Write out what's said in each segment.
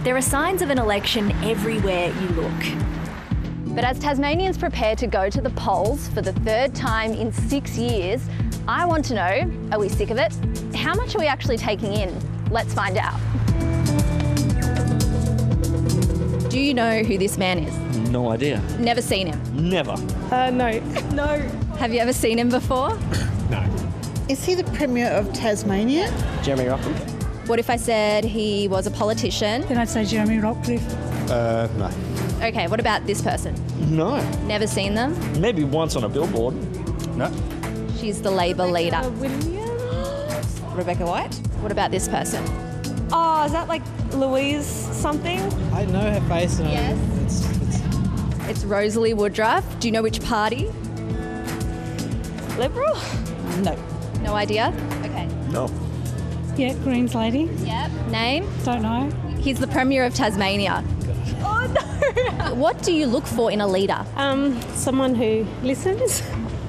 There are signs of an election everywhere you look. But as Tasmanians prepare to go to the polls for the third time in 6 years, I want to know, are we sick of it? How much are we actually taking in? Let's find out. Do you know who this man is? No idea. Never seen him? Never. No. No. Have you ever seen him before? No. Is he the Premier of Tasmania? Jeremy Rockland? What if I said he was a politician? Then I'd say Jeremy Rockcliffe. No. Okay, what about this person? No. Never seen them? Maybe once on a billboard. No. She's the Labor leader. Williams? Rebecca White? What about this person? Oh, is that like Louise something? I know her face. And Yes. It's Rosalie Woodruff. Do you know which party? Liberal? No. No idea? Okay. No. Yeah, Greens lady. Yep. Name? Don't know. He's the Premier of Tasmania. Oh no! What do you look for in a leader? Someone who listens,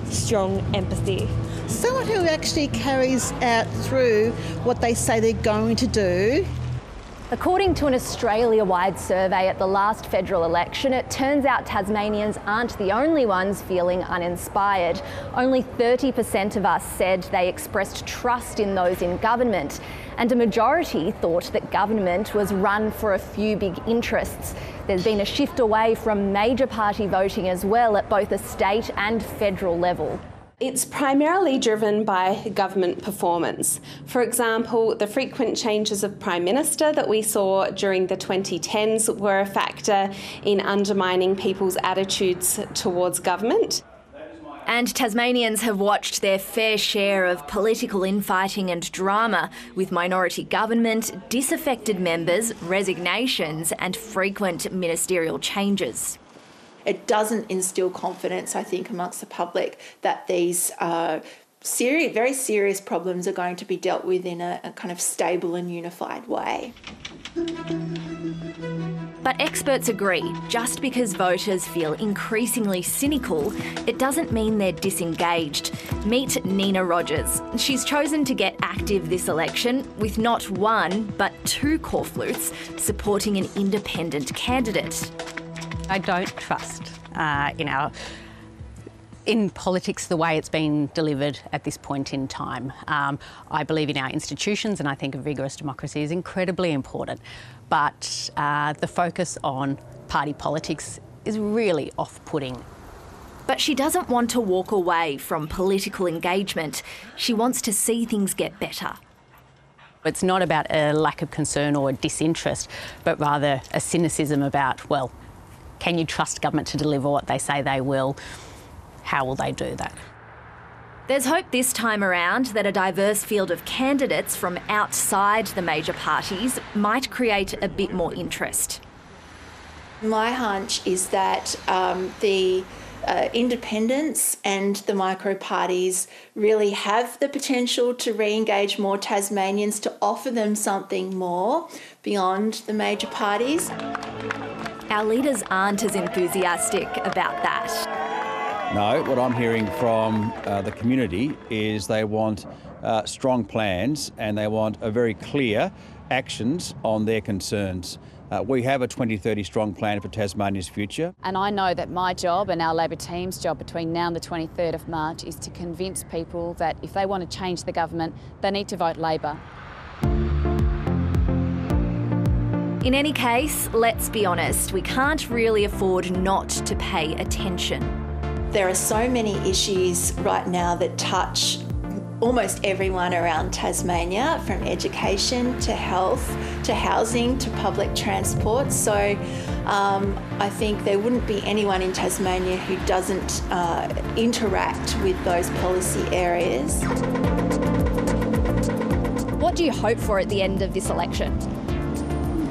strong empathy. Someone who actually carries out through what they say they're going to do. According to an Australia-wide survey at the last federal election, it turns out Tasmanians aren't the only ones feeling uninspired. Only 30% of us said they expressed trust in those in government, and a majority thought that government was run for a few big interests. There's been a shift away from major party voting as well at both a state and federal level. It's primarily driven by government performance. For example, the frequent changes of Prime Minister that we saw during the 2010s were a factor in undermining people's attitudes towards government. And Tasmanians have watched their fair share of political infighting and drama, with minority government, disaffected members, resignations and frequent ministerial changes. It doesn't instill confidence, I think, amongst the public that these very serious problems are going to be dealt with in a kind of stable and unified way. But experts agree, just because voters feel increasingly cynical, it doesn't mean they're disengaged. Meet Nina Rogers. She's chosen to get active this election with not one, but two corflutes supporting an independent candidate. I don't trust in politics the way it's been delivered at this point in time. I believe in our institutions, and I think a vigorous democracy is incredibly important. But the focus on party politics is really off-putting. But she doesn't want to walk away from political engagement. She wants to see things get better. It's not about a lack of concern or a disinterest, but rather a cynicism about, well, can you trust government to deliver what they say they will? How will they do that? There's hope this time around that a diverse field of candidates from outside the major parties might create a bit more interest. My hunch is that the independents and the micro parties really have the potential to re-engage more Tasmanians, to offer them something more beyond the major parties. Our leaders aren't as enthusiastic about that. No, what I'm hearing from the community is they want strong plans and they want a very clear actions on their concerns. We have a 2030 strong plan for Tasmania's future. And I know that my job and our Labor team's job between now and the 23rd of March is to convince people that if they want to change the government, they need to vote Labor. In any case, let's be honest, we can't really afford not to pay attention. There are so many issues right now that touch almost everyone around Tasmania, from education to health to housing to public transport. So I think there wouldn't be anyone in Tasmania who doesn't interact with those policy areas. What do you hope for at the end of this election?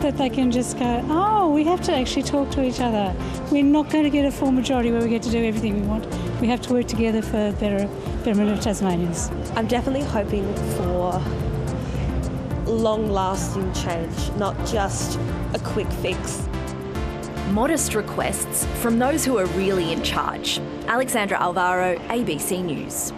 That they can just go, oh, we have to actually talk to each other. We're not going to get a full majority where we get to do everything we want. We have to work together for betterment of Tasmanians. I'm definitely hoping for long-lasting change, not just a quick fix. Modest requests from those who are really in charge. Alexandra Alvaro, ABC News.